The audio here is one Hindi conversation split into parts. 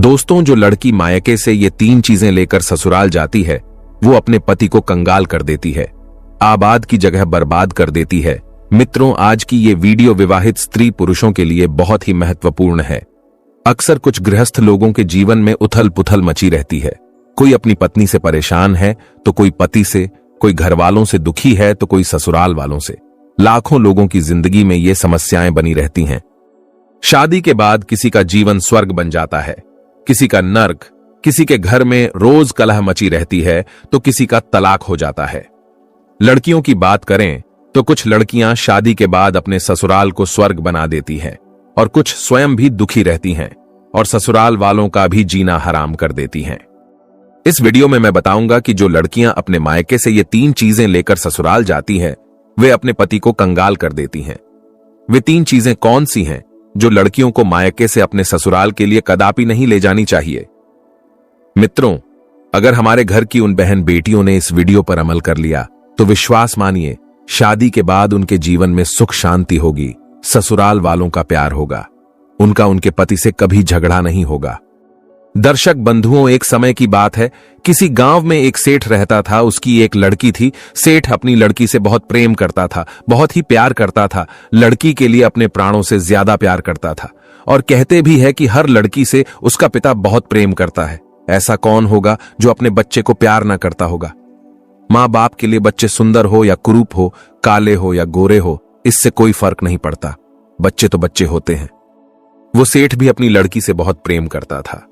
दोस्तों, जो लड़की मायके से ये 3 चीजें लेकर ससुराल जाती है वो अपने पति को कंगाल कर देती है, आबाद की जगह बर्बाद कर देती है। मित्रों, आज की ये वीडियो विवाहित स्त्री पुरुषों के लिए बहुत ही महत्वपूर्ण है। अक्सर कुछ गृहस्थ लोगों के जीवन में उथल पुथल मची रहती है। कोई अपनी पत्नी से परेशान है तो कोई पति से, कोई घर वालों से दुखी है तो कोई ससुराल वालों से। लाखों लोगों की जिंदगी में ये समस्याएं बनी रहती हैं। शादी के बाद किसी का जीवन स्वर्ग बन जाता है, किसी का नर्क। किसी के घर में रोज कलह मची रहती है तो किसी का तलाक हो जाता है। लड़कियों की बात करें तो कुछ लड़कियां शादी के बाद अपने ससुराल को स्वर्ग बना देती हैं और कुछ स्वयं भी दुखी रहती हैं और ससुराल वालों का भी जीना हराम कर देती हैं। इस वीडियो में मैं बताऊंगा कि जो लड़कियां अपने मायके से ये 3 चीजें लेकर ससुराल जाती हैं वे अपने पति को कंगाल कर देती हैं। वे 3 चीजें कौन सी हैं जो लड़कियों को मायके से अपने ससुराल के लिए कदापि नहीं ले जानी चाहिए। मित्रों, अगर हमारे घर की उन बहन बेटियों ने इस वीडियो पर अमल कर लिया तो विश्वास मानिए, शादी के बाद उनके जीवन में सुख शांति होगी, ससुराल वालों का प्यार होगा, उनका उनके पति से कभी झगड़ा नहीं होगा। दर्शक बंधुओं, एक समय की बात है, किसी गांव में एक सेठ रहता था। उसकी एक लड़की थी। सेठ अपनी लड़की से बहुत प्रेम करता था, बहुत ही प्यार करता था, लड़की के लिए अपने प्राणों से ज्यादा प्यार करता था। और कहते भी है कि हर लड़की से उसका पिता बहुत प्रेम करता है। ऐसा कौन होगा जो अपने बच्चे को प्यार ना करता होगा। माँ बाप के लिए बच्चे सुंदर हो या कुरूप हो, काले हो या गोरे हो, इससे कोई फर्क नहीं पड़ता, बच्चे तो बच्चे होते हैं। वो सेठ भी अपनी लड़की से बहुत प्रेम करता था।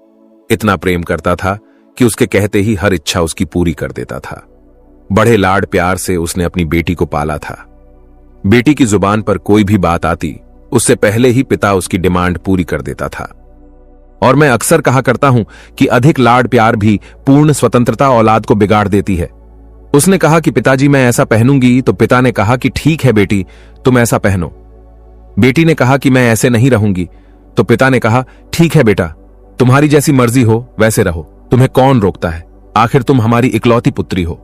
इतना प्रेम करता था कि उसके कहते ही हर इच्छा उसकी पूरी कर देता था। बड़े लाड प्यार से उसने अपनी बेटी को पाला था। बेटी की जुबान पर कोई भी बात आती, उससे पहले ही पिता उसकी डिमांड पूरी कर देता था। और मैं अक्सर कहा करता हूं कि अधिक लाड प्यार भी पूर्ण स्वतंत्रता औलाद को बिगाड़ देती है। उसने कहा कि पिताजी मैं ऐसा पहनूंगी, तो पिता ने कहा कि ठीक है बेटी, तुम ऐसा पहनो। बेटी ने कहा कि मैं ऐसे नहीं रहूंगी, तो पिता ने कहा ठीक है बेटा, तुम्हारी जैसी मर्जी हो वैसे रहो, तुम्हें कौन रोकता है, आखिर तुम हमारी इकलौती पुत्री हो।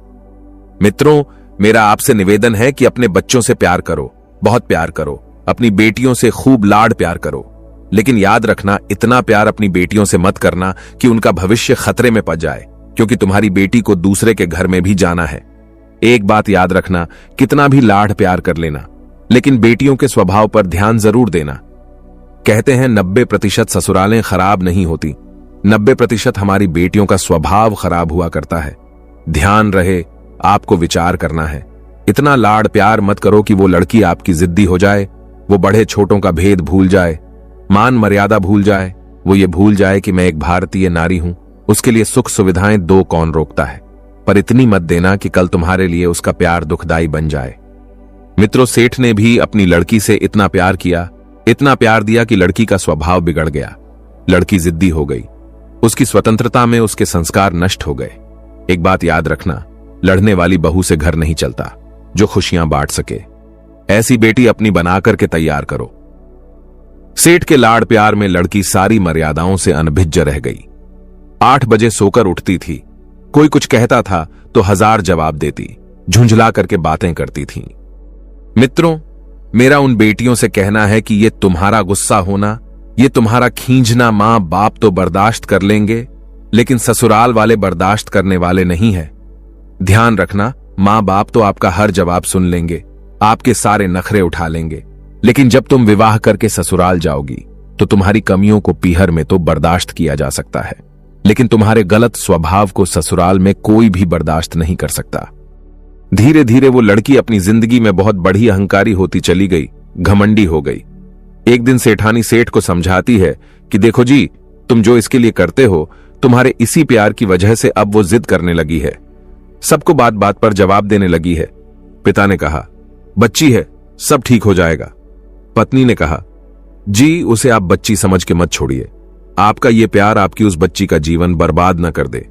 मित्रों, मेरा आपसे निवेदन है कि अपने बच्चों से प्यार करो, बहुत प्यार करो, अपनी बेटियों से खूब लाड प्यार करो। लेकिन याद रखना, इतना प्यार अपनी बेटियों से मत करना कि उनका भविष्य खतरे में पड़ जाए, क्योंकि तुम्हारी बेटी को दूसरे के घर में भी जाना है। एक बात याद रखना, कितना भी लाड प्यार कर लेना, लेकिन बेटियों के स्वभाव पर ध्यान जरूर देना। कहते हैं 90% ससुरालें खराब नहीं होती, 90% हमारी बेटियों का स्वभाव खराब हुआ करता है। ध्यान रहे, आपको विचार करना है। इतना लाड प्यार मत करो कि वो लड़की आपकी जिद्दी हो जाए, वो बड़े छोटों का भेद भूल जाए, मान मर्यादा भूल जाए, वो ये भूल जाए कि मैं एक भारतीय नारी हूं, उसके लिए सुख सुविधाएं दो कौन रोकता है। पर इतनी मत देना कि कल तुम्हारे लिए उसका प्यार दुखदाई बन जाए। मित्रों, सेठ ने भी अपनी लड़की से इतना प्यार किया, इतना प्यार दिया कि लड़की का स्वभाव बिगड़ गया। लड़की जिद्दी हो गई, उसकी स्वतंत्रता में उसके संस्कार नष्ट हो गए। एक बात याद रखना, लड़ने वाली बहू से घर नहीं चलता जो खुशियां बांट सके। ऐसी बेटी अपनी बना करके तैयार करो। सेठ के लाड़ प्यार में लड़की सारी मर्यादाओं से अनभिज्ज रह गई। 8 बजे सोकर उठती थी, कोई कुछ कहता था तो 1000 जवाब देती, झुंझला करके बातें करती थी। मित्रों, मेरा उन बेटियों से कहना है कि ये तुम्हारा गुस्सा होना, ये तुम्हारा खींचना मां बाप तो बर्दाश्त कर लेंगे, लेकिन ससुराल वाले बर्दाश्त करने वाले नहीं है। ध्यान रखना, मां बाप तो आपका हर जवाब सुन लेंगे, आपके सारे नखरे उठा लेंगे, लेकिन जब तुम विवाह करके ससुराल जाओगी तो तुम्हारी कमियों को पीहर में तो बर्दाश्त किया जा सकता है, लेकिन तुम्हारे गलत स्वभाव को ससुराल में कोई भी बर्दाश्त नहीं कर सकता। धीरे धीरे वो लड़की अपनी जिंदगी में बहुत बड़ी अहंकारी होती चली गई, घमंडी हो गई। एक दिन सेठानी सेठ को समझाती है कि देखो जी, तुम जो इसके लिए करते हो, तुम्हारे इसी प्यार की वजह से अब वो जिद करने लगी है, सबको बात बात पर जवाब देने लगी है। पिता ने कहा, बच्ची है, सब ठीक हो जाएगा। पत्नी ने कहा, जी उसे आप बच्ची समझ के मत छोड़िए, आपका ये प्यार आपकी उस बच्ची का जीवन बर्बाद न कर दे।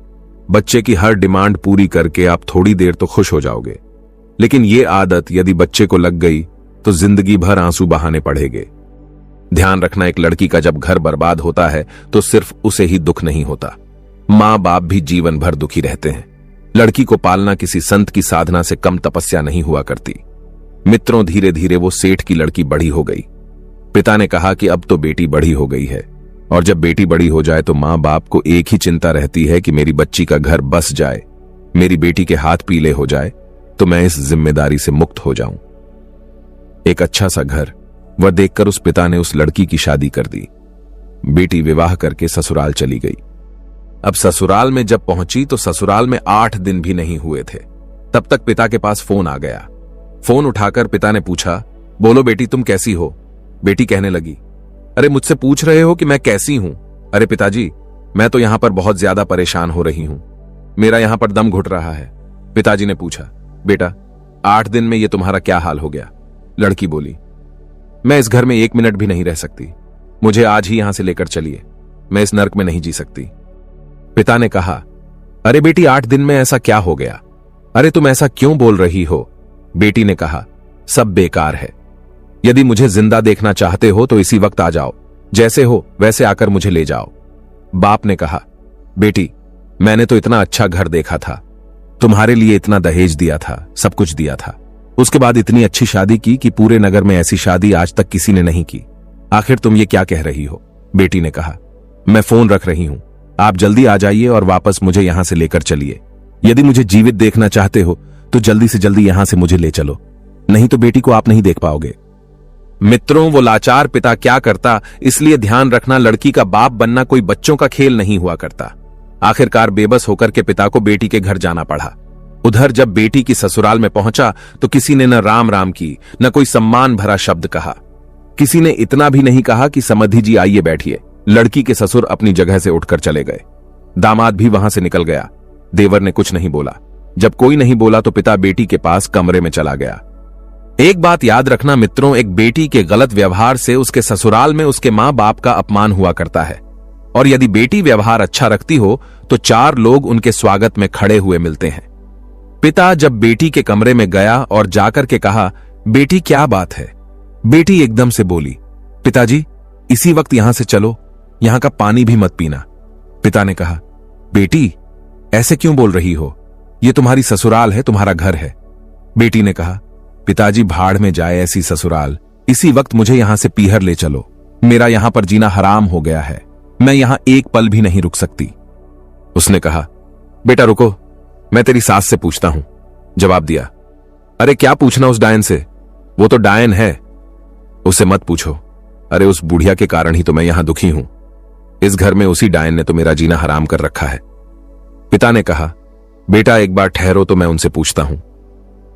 बच्चे की हर डिमांड पूरी करके आप थोड़ी देर तो खुश हो जाओगे, लेकिन ये आदत यदि बच्चे को लग गई तो जिंदगी भर आंसू बहाने पड़ेंगे। ध्यान रखना, एक लड़की का जब घर बर्बाद होता है तो सिर्फ उसे ही दुख नहीं होता, मां बाप भी जीवन भर दुखी रहते हैं। लड़की को पालना किसी संत की साधना से कम तपस्या नहीं हुआ करती। मित्रों, धीरे धीरे वो सेठ की लड़की बड़ी हो गई। पिता ने कहा कि अब तो बेटी बड़ी हो गई है, और जब बेटी बड़ी हो जाए तो माँ बाप को एक ही चिंता रहती है कि मेरी बच्ची का घर बस जाए, मेरी बेटी के हाथ पीले हो जाए तो मैं इस जिम्मेदारी से मुक्त हो जाऊं। एक अच्छा सा घर वह देखकर उस पिता ने उस लड़की की शादी कर दी। बेटी विवाह करके ससुराल चली गई। अब ससुराल में जब पहुंची तो ससुराल में 8 दिन भी नहीं हुए थे, तब तक पिता के पास फोन आ गया। फोन उठाकर पिता ने पूछा, बोलो बेटी तुम कैसी हो? बेटी कहने लगी, अरे मुझसे पूछ रहे हो कि मैं कैसी हूं? अरे पिताजी, मैं तो यहां पर बहुत ज्यादा परेशान हो रही हूं, मेरा यहां पर दम घुट रहा है। पिताजी ने पूछा, बेटा 8 दिन में ये तुम्हारा क्या हाल हो गया? लड़की बोली, मैं इस घर में 1 मिनट भी नहीं रह सकती, मुझे आज ही यहां से लेकर चलिए, मैं इस नर्क में नहीं जी सकती। पिता ने कहा, अरे बेटी 8 दिन में ऐसा क्या हो गया? अरे तुम ऐसा क्यों बोल रही हो? बेटी ने कहा, सब बेकार है, यदि मुझे जिंदा देखना चाहते हो तो इसी वक्त आ जाओ, जैसे हो वैसे आकर मुझे ले जाओ। बाप ने कहा, बेटी मैंने तो इतना अच्छा घर देखा था, तुम्हारे लिए इतना दहेज दिया था, सब कुछ दिया था, उसके बाद इतनी अच्छी शादी की कि पूरे नगर में ऐसी शादी आज तक किसी ने नहीं की, आखिर तुम ये क्या कह रही हो? बेटी ने कहा, मैं फोन रख रही हूं, आप जल्दी आ जाइए और वापस मुझे यहां से लेकर चलिए। यदि मुझे जीवित देखना चाहते हो तो जल्दी से जल्दी यहां से मुझे ले चलो, नहीं तो बेटी को आप नहीं देख पाओगे। मित्रों, वो लाचार पिता क्या करता, इसलिए ध्यान रखना, लड़की का बाप बनना कोई बच्चों का खेल नहीं हुआ करता। आखिरकार बेबस होकर के पिता को बेटी के घर जाना पड़ा। उधर जब बेटी की ससुराल में पहुंचा तो किसी ने न राम राम की, न कोई सम्मान भरा शब्द कहा। किसी ने इतना भी नहीं कहा कि समधी जी आइए बैठिए। लड़की के ससुर अपनी जगह से उठकर चले गए। दामाद भी वहां से निकल गया। देवर ने कुछ नहीं बोला। जब कोई नहीं बोला तो पिता बेटी के पास कमरे में चला गया। एक बात याद रखना मित्रों, एक बेटी के गलत व्यवहार से उसके ससुराल में उसके मां बाप का अपमान हुआ करता है, और यदि बेटी व्यवहार अच्छा रखती हो तो 4 लोग उनके स्वागत में खड़े हुए मिलते हैं। पिता जब बेटी के कमरे में गया और जाकर के कहा, बेटी क्या बात है? बेटी एकदम से बोली, पिताजी इसी वक्त यहां से चलो, यहां का पानी भी मत पीना। पिता ने कहा, बेटी ऐसे क्यों बोल रही हो? ये तुम्हारी ससुराल है, तुम्हारा घर है। बेटी ने कहा, पिताजी भाड़ में जाए ऐसी ससुराल, इसी वक्त मुझे यहां से पीहर ले चलो, मेरा यहां पर जीना हराम हो गया है, मैं यहां एक पल भी नहीं रुक सकती। उसने कहा, बेटा रुको, मैं तेरी सास से पूछता हूं। जवाब दिया, अरे क्या पूछना उस डायन से, वो तो डायन है, उसे मत पूछो। अरे उस बुढ़िया के कारण ही तो मैं यहां दुखी हूं, इस घर में उसी डायन ने तो मेरा जीना हराम कर रखा है। पिता ने कहा, बेटा एक बार ठहरो तो मैं उनसे पूछता हूं।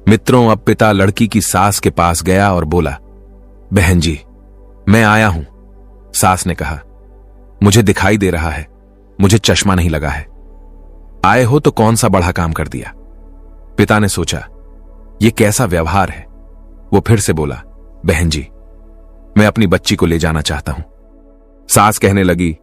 मित्रों, अब पिता लड़की की सास के पास गया और बोला, बहन जी मैं आया हूं। सास ने कहा, मुझे दिखाई दे रहा है, मुझे चश्मा नहीं लगा है, आए हो तो कौन सा बड़ा काम कर दिया। पिता ने सोचा, यह कैसा व्यवहार है। वो फिर से बोला, बहन जी मैं अपनी बच्ची को ले जाना चाहता हूं। सास कहने लगी,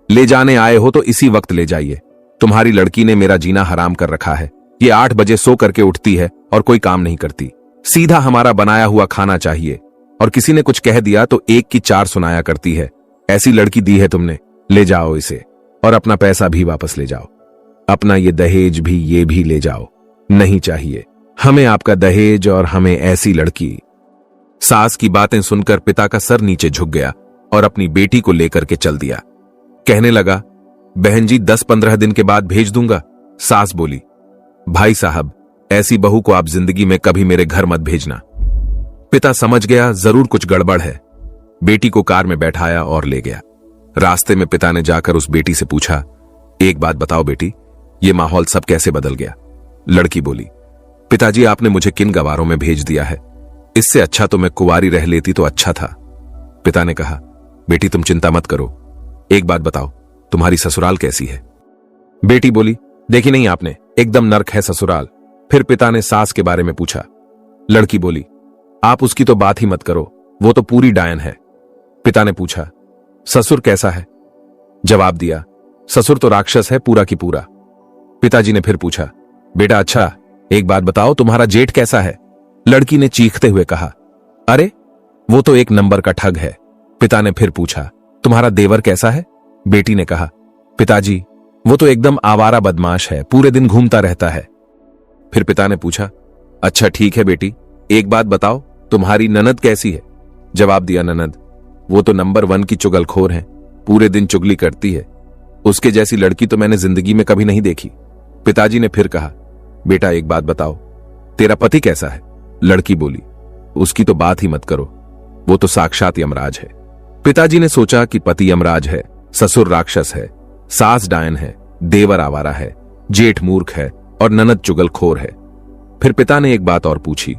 ले जाने आए हो तो इसी वक्त ले जाइए, तुम्हारी लड़की ने मेरा जीना हराम कर रखा है। ये 8 बजे सो करके उठती है और कोई काम नहीं करती, सीधा हमारा बनाया हुआ खाना चाहिए, और किसी ने कुछ कह दिया तो 1 की 4 सुनाया करती है। ऐसी लड़की दी है तुमने, ले जाओ इसे और अपना पैसा भी वापस ले जाओ, अपना ये दहेज भी, ये भी ले जाओ, नहीं चाहिए हमें आपका दहेज और हमें ऐसी लड़की। सास की बातें सुनकर पिता का सर नीचे झुक गया और अपनी बेटी को लेकर के चल दिया। कहने लगा, बहन जी 10-15 दिन के बाद भेज दूंगा। सास बोली, भाई साहब ऐसी बहू को आप जिंदगी में कभी मेरे घर मत भेजना। पिता समझ गया जरूर कुछ गड़बड़ है। बेटी को कार में बैठाया और ले गया। रास्ते में पिता ने जाकर उस बेटी से पूछा, एक बात बताओ बेटी, ये माहौल सब कैसे बदल गया? लड़की बोली, पिताजी आपने मुझे किन गवारों में भेज दिया है, इससे अच्छा तो मैं कुंवारी रह लेती तो अच्छा था। पिता ने कहा, बेटी तुम चिंता मत करो, एक बात बताओ तुम्हारी ससुराल कैसी है? बेटी बोली, देखी नहीं आपने, एकदम नर्क है ससुराल। फिर पिता ने सास के बारे में पूछा। लड़की बोली, आप उसकी तो बात ही मत करो, वो तो पूरी डायन है। पिता ने पूछा, ससुर कैसा है? जवाब दिया, ससुर तो राक्षस है पूरा की पूरा। पिताजी ने फिर पूछा, बेटा अच्छा एक बात बताओ तुम्हारा जेठ कैसा है? लड़की ने चीखते हुए कहा, अरे वो तो 1 नंबर का ठग है। पिता ने फिर पूछा, तुम्हारा देवर कैसा है? बेटी ने कहा, पिताजी वो तो एकदम आवारा बदमाश है, पूरे दिन घूमता रहता है। फिर पिता ने पूछा, अच्छा ठीक है बेटी, एक बात बताओ तुम्हारी ननद कैसी है? जवाब दिया, ननद वो तो नंबर 1 की चुगलखोर है, पूरे दिन चुगली करती है। उसके जैसी लड़की तो मैंने जिंदगी में कभी नहीं देखी। पिताजी ने फिर कहा, बेटा एक बात बताओ, तेरा पति कैसा है? लड़की बोली, उसकी तो बात ही मत करो, वो तो साक्षात यमराज है। पिताजी ने सोचा कि पति यमराज है, ससुर राक्षस है, सास डायन है, देवर आवारा है, जेठ मूर्ख है और ननद चुगलखोर है। फिर पिता ने एक बात और पूछी,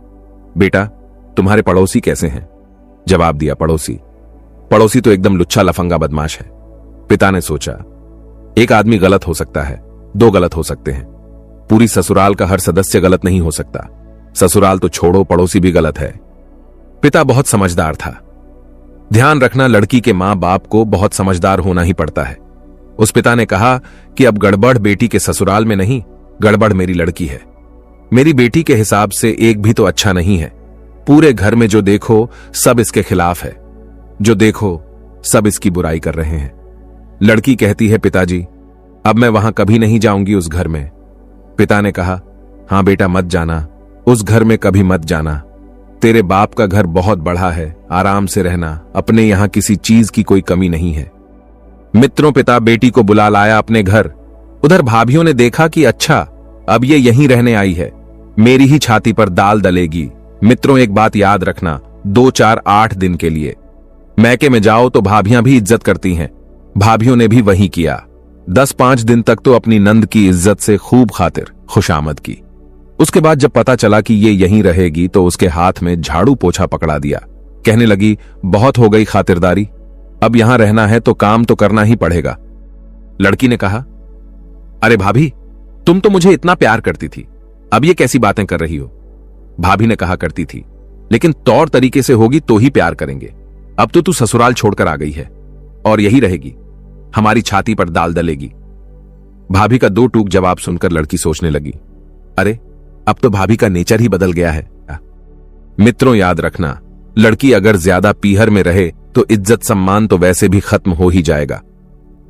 बेटा तुम्हारे पड़ोसी कैसे हैं? जवाब दिया, पड़ोसी तो एकदम लुच्चा लफंगा बदमाश है। पिता ने सोचा, एक आदमी गलत हो सकता है, दो गलत हो सकते हैं, पूरी ससुराल का हर सदस्य गलत नहीं हो सकता। ससुराल तो छोड़ो, पड़ोसी भी गलत है। पिता बहुत समझदार था। ध्यान रखना, लड़की के मां बाप को बहुत समझदार होना ही पड़ता है। उस पिता ने कहा कि अब गड़बड़ बेटी के ससुराल में नहीं, गड़बड़ मेरी लड़की है। मेरी बेटी के हिसाब से एक भी तो अच्छा नहीं है। पूरे घर में जो देखो सब इसके खिलाफ है, जो देखो सब इसकी बुराई कर रहे हैं। लड़की कहती है, पिताजी अब मैं वहां कभी नहीं जाऊंगी उस घर में। पिता ने कहा, हां बेटा मत जाना, उस घर में कभी मत जाना। तेरे बाप का घर बहुत बड़ा है, आराम से रहना, अपने यहां किसी चीज की कोई कमी नहीं है। मित्रों, पिता बेटी को बुला लाया अपने घर। उधर भाभियों ने देखा कि अच्छा अब ये यहीं रहने आई है, मेरी ही छाती पर दाल दलेगी। मित्रों एक बात याद रखना, 2 4 8 दिन के लिए मैके में जाओ तो भाभियां भी इज्जत करती हैं। भाभियों ने भी वही किया। 10-5 दिन तक तो अपनी नंद की इज्जत से खूब खातिर खुशामद की। उसके बाद जब पता चला कि ये यहीं रहेगी तो उसके हाथ में झाड़ू पोछा पकड़ा दिया। कहने लगी, बहुत हो गई खातिरदारी, अब यहां रहना है तो काम तो करना ही पड़ेगा। लड़की ने कहा, अरे भाभी तुम तो मुझे इतना प्यार करती थी, अब ये कैसी बातें कर रही हो? भाभी ने कहा, करती थी लेकिन तौर तरीके से होगी तो ही प्यार करेंगे। अब तो तू ससुराल छोड़कर आ गई है और यही रहेगी, हमारी छाती पर दाल दलेगी। भाभी का 2 टूक जवाब सुनकर लड़की सोचने लगी, अरे अब तो भाभी का नेचर ही बदल गया है। मित्रों याद रखना, लड़की अगर ज्यादा पीहर में रहे तो इज्जत सम्मान तो वैसे भी खत्म हो ही जाएगा।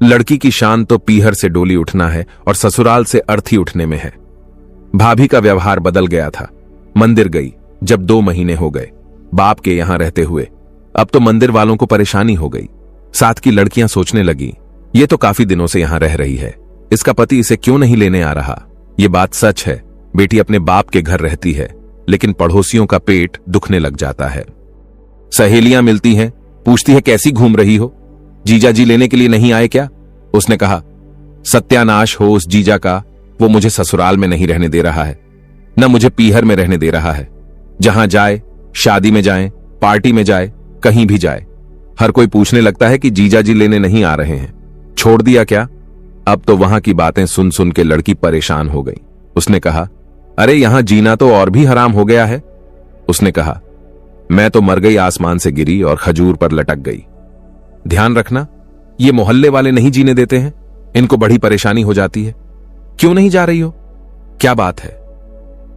लड़की की शान तो पीहर से डोली उठना है और ससुराल से अर्थी उठने में है। भाभी का व्यवहार बदल गया था। मंदिर गई जब 2 महीने हो गए बाप के यहां रहते हुए, अब तो मंदिर वालों को परेशानी हो गई। साथ की लड़कियां सोचने लगी, ये तो काफी दिनों से यहां रह रही है, इसका पति इसे क्यों नहीं लेने आ रहा? ये बात सच है, बेटी अपने बाप के घर रहती है लेकिन पड़ोसियों का पेट दुखने लग जाता है। सहेलियां मिलती हैं, पूछती है कैसी घूम रही हो, जीजा जी लेने के लिए नहीं आए क्या? उसने कहा, सत्यानाश हो उस जीजा का, वो मुझे ससुराल में नहीं रहने दे रहा है, न मुझे पीहर में रहने दे रहा है। जहां जाए, शादी में जाए, पार्टी में जाए, कहीं भी जाए, हर कोई पूछने लगता है कि जीजा जी लेने नहीं आ रहे हैं, छोड़ दिया क्या? अब तो वहां की बातें सुन सुन के लड़की परेशान हो गई। उसने कहा, अरे यहां जीना तो और भी हराम हो गया है। उसने कहा, मैं तो मर गई, आसमान से गिरी और खजूर पर लटक गई। ध्यान रखना, ये मोहल्ले वाले नहीं जीने देते हैं, इनको बड़ी परेशानी हो जाती है। क्यों नहीं जा रही हो? क्या बात है?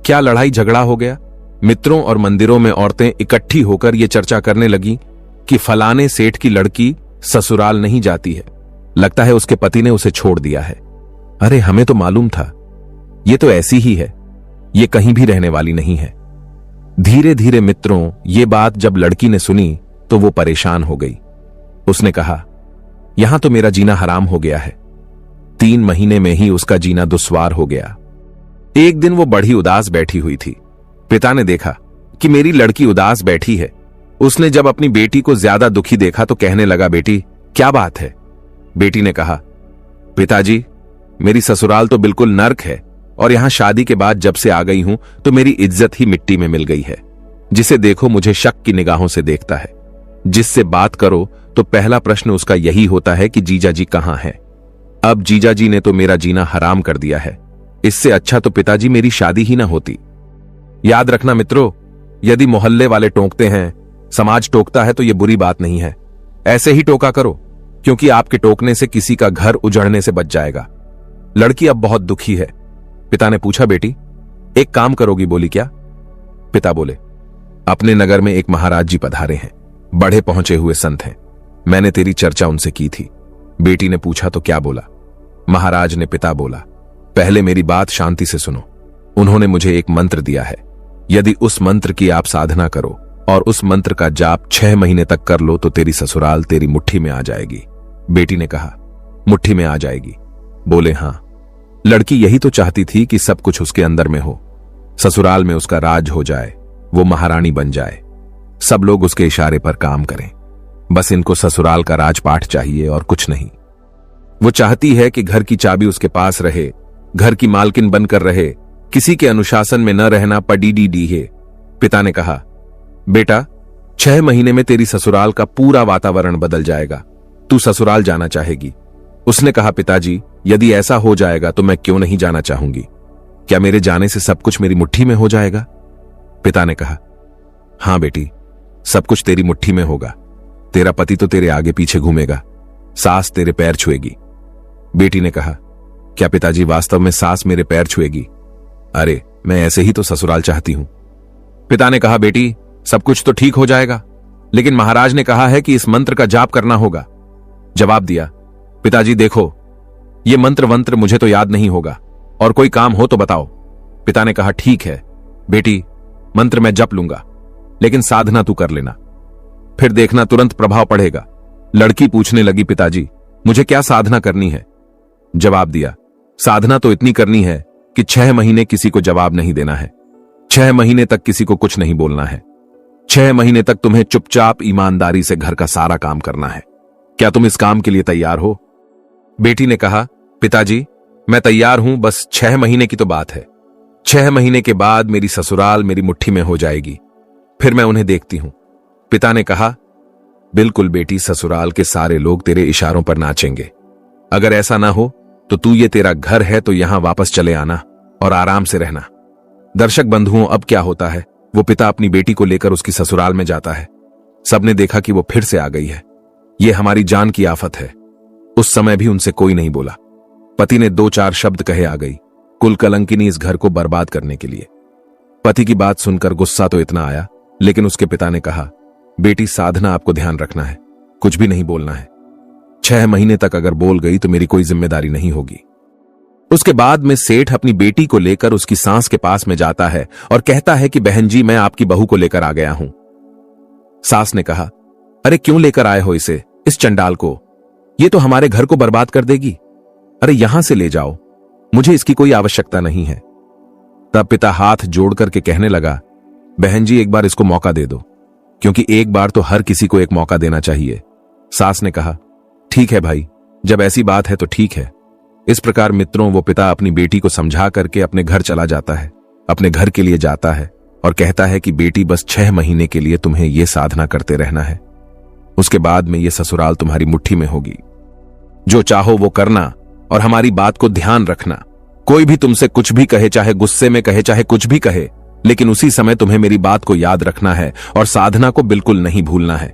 क्या लड़ाई झगड़ा हो गया? मित्रों और मंदिरों में औरतें इकट्ठी होकर ये चर्चा करने लगी कि फलाने सेठ की लड़की ससुराल नहीं जाती है, लगता है उसके पति ने उसे छोड़ दिया है। अरे हमें तो मालूम था, ये तो ऐसी ही है, ये कहीं भी रहने वाली नहीं है। धीरे धीरे मित्रों ये बात जब लड़की ने सुनी तो वो परेशान हो गई। उसने कहा, यहां तो मेरा जीना हराम हो गया है। 3 महीने में ही उसका जीना दुश्वार हो गया। एक दिन वो बड़ी उदास बैठी हुई थी। पिता ने देखा कि मेरी लड़की उदास बैठी है। उसने जब अपनी बेटी को ज्यादा दुखी देखा तो कहने लगा, बेटी क्या बात है? बेटी ने कहा, पिताजी मेरी ससुराल तो बिल्कुल नर्क है और यहां शादी के बाद जब से आ गई हूं तो मेरी इज्जत ही मिट्टी में मिल गई है। जिसे देखो मुझे शक की निगाहों से देखता है, जिससे बात करो तो पहला प्रश्न उसका यही होता है कि जीजा जी कहां हैं। अब जीजा जी ने तो मेरा जीना हराम कर दिया है, इससे अच्छा तो पिताजी मेरी शादी ही ना होती। याद रखना मित्रों, यदि मोहल्ले वाले टोकते हैं, समाज टोकता है तो यह बुरी बात नहीं है, ऐसे ही टोका करो, क्योंकि आपके टोकने से किसी का घर उजड़ने से बच जाएगा। लड़की अब बहुत दुखी है। पिता ने पूछा, बेटी एक काम करोगी? बोली, क्या? पिता बोले, अपने नगर में एक महाराज जी पधारे हैं, बड़े पहुंचे हुए संत हैं, मैंने तेरी चर्चा उनसे की थी। बेटी ने पूछा, तो क्या बोला? महाराज ने पिता बोला, पहले मेरी बात शांति से सुनो। उन्होंने मुझे एक मंत्र दिया है, यदि उस मंत्र की आप साधना करो और उस मंत्र का जाप 6 महीने तक कर लो तो तेरी ससुराल तेरी मुट्ठी में आ जाएगी। बेटी ने कहा, मुट्ठी में आ जाएगी। बोले, हां। लड़की यही तो चाहती थी कि सब कुछ उसके अंदर में हो, ससुराल में उसका राज हो जाए, वो महारानी बन जाए, सब लोग उसके इशारे पर काम करें। बस इनको ससुराल का राजपाट चाहिए और कुछ नहीं। वो चाहती है कि घर की चाबी उसके पास रहे, घर की मालकिन बनकर रहे, किसी के अनुशासन में न रहना पड़ी है। पिता ने कहा, बेटा 6 महीने में तेरी ससुराल का पूरा वातावरण बदल जाएगा, तू ससुराल जाना चाहेगी। उसने कहा, पिताजी यदि ऐसा हो जाएगा तो मैं क्यों नहीं जाना चाहूंगी, क्या मेरे जाने से सब कुछ मेरी मुट्ठी में हो जाएगा? पिता ने कहा, हां बेटी, सब कुछ तेरी मुट्ठी में होगा। तेरा पति तो तेरे आगे पीछे घूमेगा, सास तेरे पैर छुएगी। बेटी ने कहा, क्या पिताजी वास्तव में सास मेरे पैर छुएगी? अरे मैं ऐसे ही तो ससुराल चाहती हूं। पिता ने कहा, बेटी सब कुछ तो ठीक हो जाएगा, लेकिन महाराज ने कहा है कि इस मंत्र का जाप करना होगा। जवाब दिया, पिताजी देखो, यह मंत्र वंत्र मुझे तो याद नहीं होगा, और कोई काम हो तो बताओ। पिता ने कहा, ठीक है बेटी, मंत्र मैं जप लूंगा, लेकिन साधना तू कर लेना, फिर देखना तुरंत प्रभाव पड़ेगा। लड़की पूछने लगी, पिताजी मुझे क्या साधना करनी है? जवाब दिया, साधना तो इतनी करनी है कि 6 महीने किसी को जवाब नहीं देना है, 6 महीने तक किसी को कुछ नहीं बोलना है, 6 महीने तक तुम्हें चुपचाप ईमानदारी से घर का सारा काम करना है। क्या तुम इस काम के लिए तैयार हो? बेटी ने कहा, पिताजी मैं तैयार हूं, बस 6 महीने की तो बात है। 6 महीने के बाद मेरी ससुराल मेरी मुट्ठी में हो जाएगी, फिर मैं उन्हें देखती हूं। पिता ने कहा, बिल्कुल बेटी, ससुराल के सारे लोग तेरे इशारों पर नाचेंगे। अगर ऐसा ना हो तो तू ये तेरा घर है तो यहां वापस चले आना और आराम से रहना। दर्शक बंधुओं, अब क्या होता है, वो पिता अपनी बेटी को लेकर उसकी ससुराल में जाता है। सबने देखा कि वो फिर से आ गई है, ये हमारी जान की आफत है। उस समय भी उनसे कोई नहीं बोला। पति ने 2-4 शब्द कहे आ गई, कुल कलंकिनी इस घर को बर्बाद करने के लिए। पति की बात सुनकर गुस्सा तो इतना आया, लेकिन उसके पिता ने कहा, बेटी साधना आपको ध्यान रखना है, कुछ भी नहीं बोलना है। 6 महीने तक अगर बोल गई तो मेरी कोई जिम्मेदारी नहीं होगी। उसके बाद में सेठ अपनी बेटी को लेकर उसकी सास के पास में जाता है और कहता है कि बहन जी मैं आपकी बहू को लेकर आ गया हूं। सास ने कहा, अरे क्यों लेकर आए हो इसे, इस चंडाल को, ये तो हमारे घर को बर्बाद कर देगी। अरे यहां से ले जाओ, मुझे इसकी कोई आवश्यकता नहीं है। तब पिता हाथ जोड़ करके कहने लगा, बहन जी एक बार इसको मौका दे दो, क्योंकि एक बार तो हर किसी को एक मौका देना चाहिए। सास ने कहा, ठीक है भाई, जब ऐसी बात है तो ठीक है। इस प्रकार मित्रों, वो पिता अपनी बेटी को समझा करके अपने घर चला जाता है, अपने घर के लिए जाता है और कहता है कि बेटी बस 6 महीने के लिए तुम्हें यह साधना करते रहना है, उसके बाद में यह ससुराल तुम्हारी मुट्ठी में होगी। जो चाहो वो करना और हमारी बात को ध्यान रखना। कोई भी तुमसे कुछ भी कहे, चाहे गुस्से में कहे, चाहे कुछ भी कहे, लेकिन उसी समय तुम्हें मेरी बात को याद रखना है और साधना को बिल्कुल नहीं भूलना है।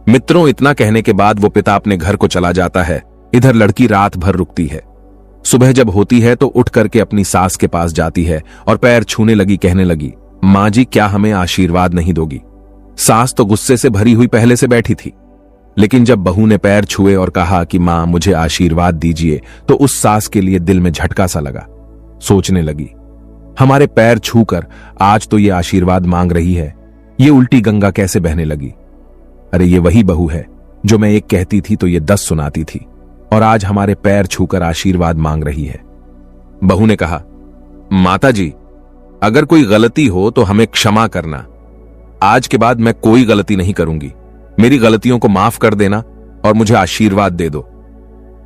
मित्रों, इतना कहने के बाद वो पिता अपने घर को चला जाता है। इधर लड़की रात भर रुकती है। सुबह जब होती है तो उठ करके अपनी सास के पास जाती है और पैर छूने लगी, कहने लगी, मां जी क्या हमें आशीर्वाद नहीं दोगी? सास तो गुस्से से भरी हुई पहले से बैठी थी, लेकिन जब बहू ने पैर छुए और कहा कि मां मुझे आशीर्वाद दीजिए, तो उस सास के लिए दिल में झटका सा लगा। सोचने लगी, हमारे पैर छूकर आज तो ये आशीर्वाद मांग रही है, ये उल्टी गंगा कैसे बहने लगी? अरे ये वही बहू है जो मैं एक कहती थी तो ये 10 सुनाती थी, और आज हमारे पैर छूकर आशीर्वाद मांग रही है। बहू ने कहा, माता जी अगर कोई गलती हो तो हमें क्षमा करना, आज के बाद मैं कोई गलती नहीं करूंगी, मेरी गलतियों को माफ कर देना और मुझे आशीर्वाद दे दो।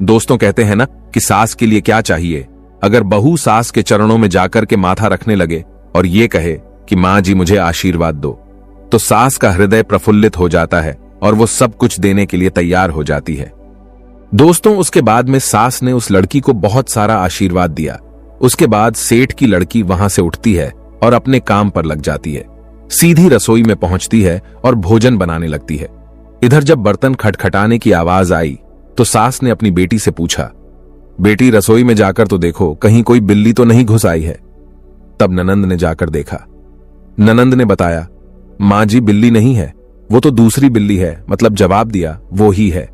दोस्तों कहते हैं ना कि सास के लिए क्या चाहिए, अगर बहू सास के चरणों में जाकर के माथा रखने लगे और ये कहे कि मां जी मुझे आशीर्वाद दो, तो सास का हृदय प्रफुल्लित हो जाता है और वो सब कुछ देने के लिए तैयार हो जाती है। दोस्तों, उसके बाद में सास ने उस लड़की को बहुत सारा आशीर्वाद दिया। उसके बाद सेठ की लड़की वहां से उठती है और अपने काम पर लग जाती है। सीधी रसोई में पहुंचती है और भोजन बनाने लगती है। इधर जब बर्तन खटखटाने की आवाज आई तो सास ने अपनी बेटी से पूछा, बेटी रसोई में जाकर तो देखो, कहीं कोई बिल्ली तो नहीं घुस आई है? तब ननंद ने जाकर देखा। ननंद ने बताया, मां जी बिल्ली नहीं है, वो तो दूसरी बिल्ली है, मतलब जवाब दिया, वो ही है,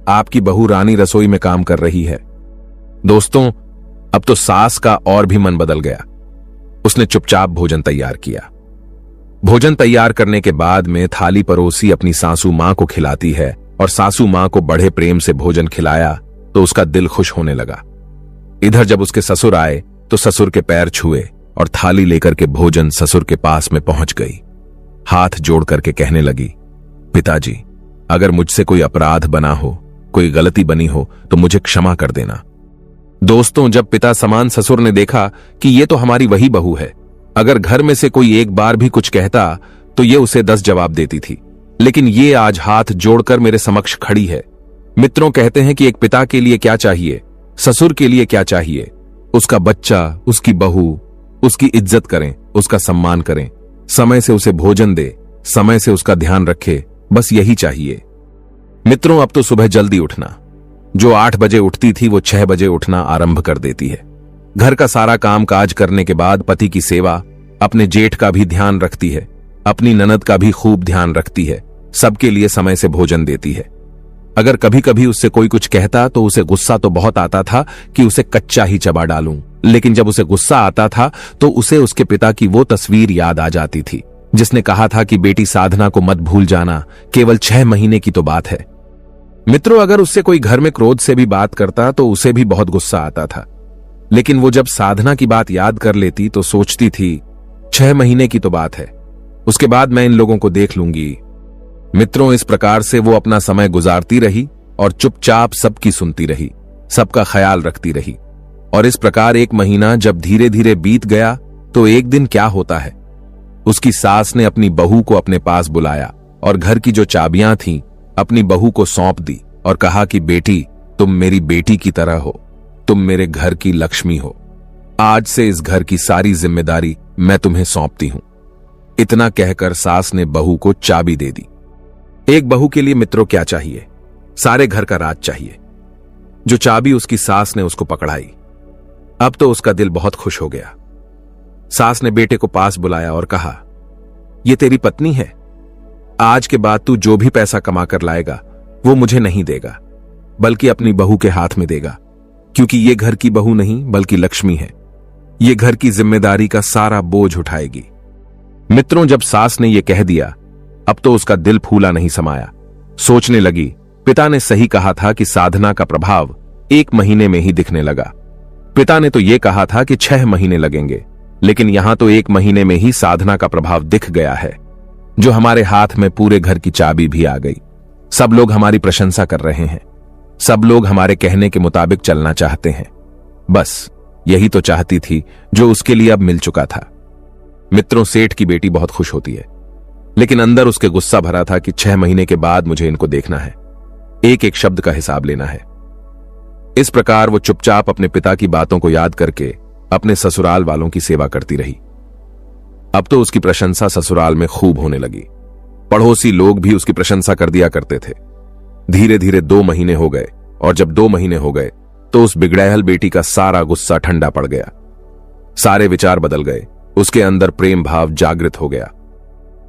आपकी बहू रानी रसोई में काम कर रही है। दोस्तों, अब तो सास का और भी मन बदल गया। उसने चुपचाप भोजन तैयार किया। भोजन तैयार करने के बाद में थाली परोसी अपनी सासू मां को खिलाती है और सासू मां को बड़े प्रेम से भोजन खिलाया तो उसका दिल खुश होने लगा। इधर जब उसके ससुर आए तो ससुर के पैर छुए और थाली लेकर के भोजन ससुर के पास में पहुंच गई। हाथ जोड़ करके कहने लगी, पिताजी, अगर मुझसे कोई अपराध बना हो, कोई गलती बनी हो तो मुझे क्षमा कर देना। दोस्तों, जब पिता समान ससुर ने देखा कि ये तो हमारी वही बहू है, अगर घर में से कोई एक बार भी कुछ कहता तो ये उसे 10 जवाब देती थी, लेकिन ये आज हाथ जोड़कर मेरे समक्ष खड़ी है। मित्रों, कहते हैं कि एक पिता के लिए क्या चाहिए, ससुर के लिए क्या चाहिए, उसका बच्चा, उसकी बहू, उसकी इज्जत करें, उसका सम्मान करें, समय से उसे भोजन दे, समय से उसका ध्यान रखे, बस यही चाहिए। मित्रों, अब तो सुबह जल्दी उठना, जो 8 बजे उठती थी वो 6 बजे उठना आरंभ कर देती है। घर का सारा काम काज करने के बाद पति की सेवा, अपने जेठ का भी ध्यान रखती है, अपनी ननद का भी खूब ध्यान रखती है, सबके लिए समय से भोजन देती है। अगर कभी कभी उससे कोई कुछ कहता तो उसे गुस्सा तो बहुत आता था कि उसे कच्चा ही चबा डालूं, लेकिन जब उसे गुस्सा आता था तो उसे उसके पिता की वो तस्वीर याद आ जाती थी जिसने कहा था कि बेटी साधना को मत भूल जाना, केवल 6 महीने की तो बात है। मित्रों, अगर उससे कोई घर में क्रोध से भी बात करता तो उसे भी बहुत गुस्सा आता था, लेकिन वो जब साधना की बात याद कर लेती तो सोचती थी 6 महीने की तो बात है, उसके बाद मैं इन लोगों को देख लूंगी। मित्रों, इस प्रकार से वो अपना समय गुजारती रही और चुपचाप सबकी सुनती रही, सबका ख्याल रखती रही। और इस प्रकार 1 महीना जब धीरे धीरे बीत गया तो एक दिन क्या होता है, उसकी सास ने अपनी बहू को अपने पास बुलाया और घर की जो चाबियां थीं अपनी बहू को सौंप दी और कहा कि बेटी, तुम मेरी बेटी की तरह हो, तुम मेरे घर की लक्ष्मी हो, आज से इस घर की सारी जिम्मेदारी मैं तुम्हें सौंपती हूं। इतना कहकर सास ने बहू को चाबी दे दी। एक बहू के लिए मित्रों क्या चाहिए, सारे घर का राज चाहिए। जो चाबी उसकी सास ने उसको पकड़ाई, अब तो उसका दिल बहुत खुश हो गया। सास ने बेटे को पास बुलाया और कहा, ये तेरी पत्नी है, आज के बाद तू जो भी पैसा कमा कर लाएगा वो मुझे नहीं देगा, बल्कि अपनी बहू के हाथ में देगा, क्योंकि ये घर की बहू नहीं बल्कि लक्ष्मी है, ये घर की जिम्मेदारी का सारा बोझ उठाएगी। मित्रों, जब सास ने यह कह दिया अब तो उसका दिल फूला नहीं समाया। सोचने लगी, पिता ने सही कहा था कि साधना का प्रभाव 1 महीने में ही दिखने लगा। पिता ने तो यह कहा था कि 6 महीने लगेंगे, लेकिन यहां तो 1 महीने में ही साधना का प्रभाव दिख गया है। जो हमारे हाथ में पूरे घर की चाबी भी आ गई। सब लोग हमारी प्रशंसा कर रहे हैं, सब लोग हमारे कहने के मुताबिक चलना चाहते हैं। बस यही तो चाहती थी जो उसके लिए अब मिल चुका था। मित्रों, सेठ की बेटी बहुत खुश होती है, लेकिन अंदर उसके गुस्सा भरा था कि 6 महीने के बाद मुझे इनको देखना है, एक एक शब्द का हिसाब लेना है। इस प्रकार वो चुपचाप अपने पिता की बातों को याद करके अपने ससुराल वालों की सेवा करती रही। अब तो उसकी प्रशंसा ससुराल में खूब होने लगी। पड़ोसी लोग भी उसकी प्रशंसा कर दिया करते थे। धीरे धीरे 2 महीने हो गए और जब 2 महीने हो गए तो उस बिगड़ैल बेटी का सारा गुस्सा ठंडा पड़ गया, सारे विचार बदल गए, उसके अंदर प्रेम भाव जागृत हो गया।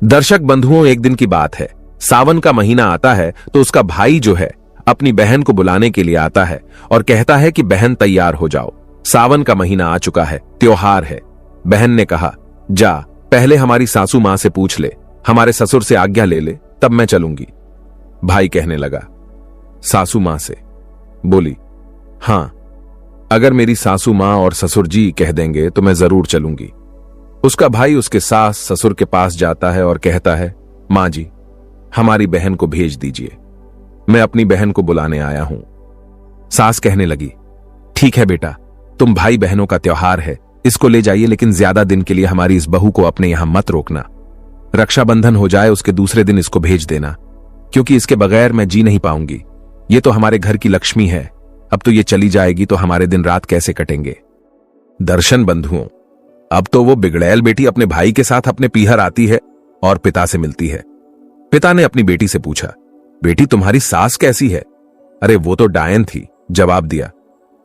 दर्शक बंधुओं, एक दिन की बात है, सावन का महीना आता है तो उसका भाई जो है अपनी बहन को बुलाने के लिए आता है और कहता है कि बहन तैयार हो जाओ, सावन का महीना आ चुका है, त्योहार है। बहन ने कहा, जा पहले हमारी सासू मां से पूछ ले, हमारे ससुर से आज्ञा ले ले, तब मैं चलूंगी। भाई कहने लगा, सासू मां से? बोली, हां, अगर मेरी सासू मां और ससुर जी कह देंगे तो मैं जरूर चलूंगी। उसका भाई उसके सास ससुर के पास जाता है और कहता है, मां जी, हमारी बहन को भेज दीजिए, मैं अपनी बहन को बुलाने आया हूं। सास कहने लगी, ठीक है बेटा, तुम भाई बहनों का त्योहार है, इसको ले जाइए, लेकिन ज्यादा दिन के लिए हमारी इस बहू को अपने यहां मत रोकना। रक्षाबंधन हो जाए उसके दूसरे दिन इसको भेज देना, क्योंकि इसके बगैर मैं जी नहीं पाऊंगी। ये तो हमारे घर की लक्ष्मी है, अब तो ये चली जाएगी तो हमारे दिन रात कैसे कटेंगे। दर्शन बंधुओं, अब तो वो बिगड़ैल बेटी अपने भाई के साथ अपने पीहर आती है और पिता से मिलती है। पिता ने अपनी बेटी से पूछा, बेटी तुम्हारी सास कैसी है? अरे वो तो डायन थी, जवाब दिया।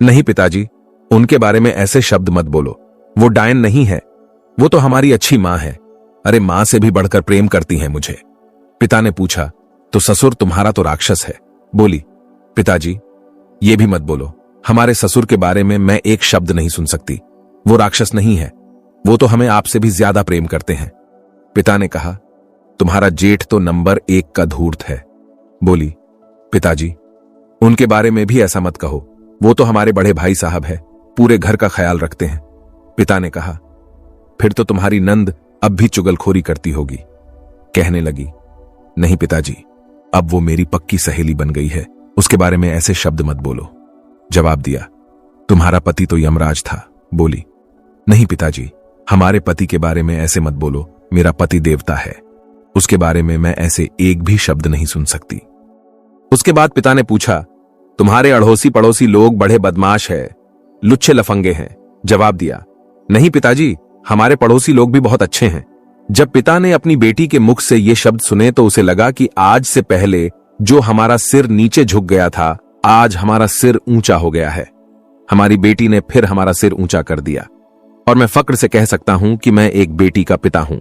नहीं पिताजी, उनके बारे में ऐसे शब्द मत बोलो, वो डायन नहीं है, वो तो हमारी अच्छी मां है। अरे मां से भी बढ़कर प्रेम करती है मुझे। पिता ने पूछा, तो ससुर तुम्हारा तो राक्षस है? बोली, पिताजी ये भी मत बोलो, हमारे ससुर के बारे में मैं एक शब्द नहीं सुन सकती, वो राक्षस नहीं है, वो तो हमें आपसे भी ज्यादा प्रेम करते हैं। पिता ने कहा, तुम्हारा जेठ तो नंबर 1 का धूर्त है। बोली, पिताजी, उनके बारे में भी ऐसा मत कहो, वो तो हमारे बड़े भाई साहब है, पूरे घर का ख्याल रखते हैं। पिता ने कहा। फिर तो तुम्हारी नंद अब भी चुगलखोरी करती होगी। कहने लगी, नहीं पिताजी, अब वो मेरी पक्की सहेली बन गई है, उसके बारे में ऐसे शब्द मत बोलो। जवाब दिया, तुम्हारा पति तो यमराज था। बोली, नहीं पिताजी, हमारे पति के बारे में ऐसे मत बोलो, मेरा पति देवता है, उसके बारे में मैं ऐसे एक भी शब्द नहीं सुन सकती। उसके बाद पिता ने पूछा, तुम्हारे अड़ोसी पड़ोसी लोग बड़े बदमाश है, लुच्चे लफंगे हैं। जवाब दिया, नहीं पिताजी, हमारे पड़ोसी लोग भी बहुत अच्छे हैं। जब पिता ने अपनी बेटी के मुख से ये शब्द सुने तो उसे लगा कि आज से पहले जो हमारा सिर नीचे झुक गया था, आज हमारा सिर ऊंचा हो गया है। हमारी बेटी ने फिर हमारा सिर ऊंचा कर दिया और मैं फक्र से कह सकता हूं कि मैं एक बेटी का पिता हूं।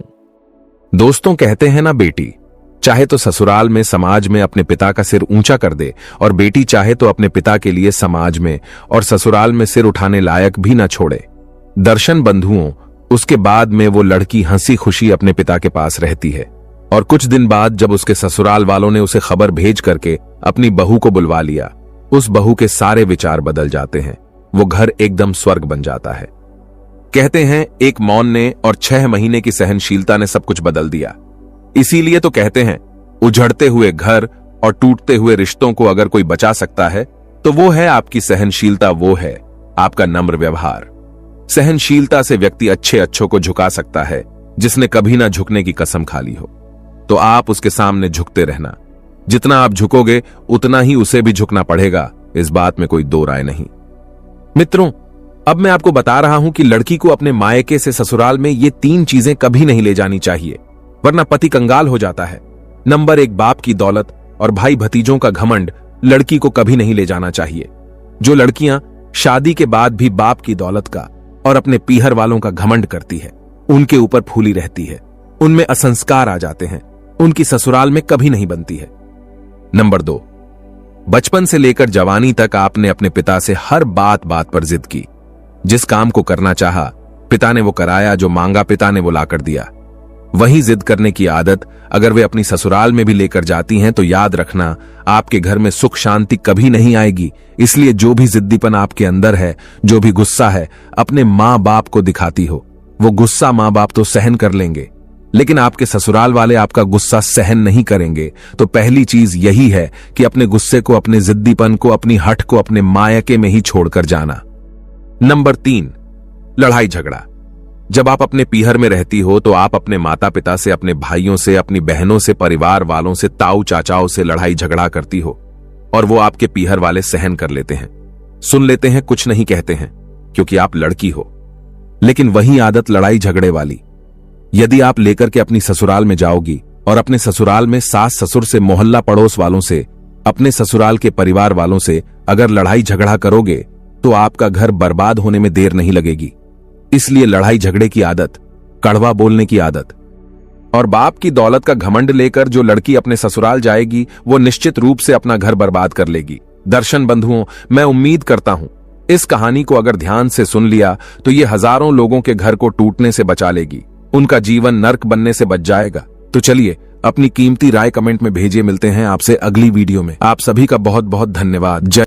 दोस्तों, कहते हैं ना, बेटी चाहे तो ससुराल में समाज में अपने पिता का सिर ऊंचा कर दे और बेटी चाहे तो अपने पिता के लिए समाज में और ससुराल में सिर उठाने लायक भी ना छोड़े। दर्शन बंधुओं, उसके बाद में वो लड़की हंसी खुशी अपने पिता के पास रहती है और कुछ दिन बाद जब उसके ससुराल वालों ने उसे खबर भेज करके अपनी बहू को बुलवा लिया, उस बहू के सारे विचार बदल जाते हैं। वो घर एकदम स्वर्ग बन जाता है। कहते हैं एक मौन ने और 6 महीने की सहनशीलता ने सब कुछ बदल दिया। इसीलिए तो कहते हैं, उजड़ते हुए घर और टूटते हुए रिश्तों को अगर कोई बचा सकता है तो वो है आपकी सहनशीलता, वो है आपका नम्र व्यवहार। सहनशीलता से व्यक्ति अच्छों को झुका सकता है, जिसने कभी ना झुकने की कसम खा ली हो। तो आप उसके सामने झुकते रहना। जितना आप झुकोगे उतना ही उसे भी झुकना पड़ेगा, इस बात में कोई दो राय नहीं। मित्रों, अब मैं आपको बता रहा हूं कि लड़की को अपने मायके से ससुराल में ये 3 चीजें कभी नहीं ले जानी चाहिए, वरना पति कंगाल हो जाता है। नंबर 1, बाप की दौलत और भाई भतीजों का घमंड लड़की को कभी नहीं ले जाना चाहिए। जो लड़कियां शादी के बाद भी बाप की दौलत का और अपने पीहर वालों का घमंड करती है, उनके ऊपर फूली रहती है, उनमें असंस्कार आ जाते हैं, उनकी ससुराल में कभी नहीं बनती है। नंबर 2, बचपन से लेकर जवानी तक आपने अपने पिता से हर बात पर जिद की। जिस काम को करना चाहा पिता ने वो कराया, जो मांगा पिता ने वो लाकर दिया। वही जिद करने की आदत अगर वे अपनी ससुराल में भी लेकर जाती हैं तो याद रखना, आपके घर में सुख शांति कभी नहीं आएगी। इसलिए जो भी जिद्दीपन आपके अंदर है, जो भी गुस्सा है, अपने माँ बाप को दिखाती हो। वो गुस्सा माँ बाप तो सहन कर लेंगे, लेकिन आपके ससुराल वाले आपका गुस्सा सहन नहीं करेंगे। तो पहली चीज यही है कि अपने गुस्से को, अपने जिद्दीपन को, अपनी हठ को अपने मायके में ही छोड़कर जाना। नंबर 3, लड़ाई झगड़ा। जब आप अपने पीहर में रहती हो तो आप अपने माता पिता से, अपने भाइयों से, अपनी बहनों से, परिवार वालों से, ताऊ चाचाओं से लड़ाई झगड़ा करती हो और वो आपके पीहर वाले सहन कर लेते हैं, सुन लेते हैं, कुछ नहीं कहते हैं क्योंकि आप लड़की हो। लेकिन वही आदत लड़ाई झगड़े वाली यदि आप लेकर के अपनी ससुराल में जाओगी और अपने ससुराल में सास ससुर से, मोहल्ला पड़ोस वालों से, अपने ससुराल के परिवार वालों से अगर लड़ाई झगड़ा करोगे तो आपका घर बर्बाद होने में देर नहीं लगेगी। इसलिए लड़ाई झगड़े की आदत, कड़वा बोलने की आदत और बाप की दौलत का घमंड लेकर जो लड़की अपने ससुराल जाएगी वो निश्चित रूप से अपना घर बर्बाद कर लेगी। दर्शन बंधुओं, मैं उम्मीद करता हूं इस कहानी को अगर ध्यान से सुन लिया तो ये हजारों लोगों के घर को टूटने से बचा लेगी, उनका जीवन नर्क बनने से बच जाएगा। तो चलिए अपनी कीमती राय कमेंट में भेजिए। मिलते हैं आपसे अगली वीडियो में। आप सभी का बहुत बहुत धन्यवाद। जय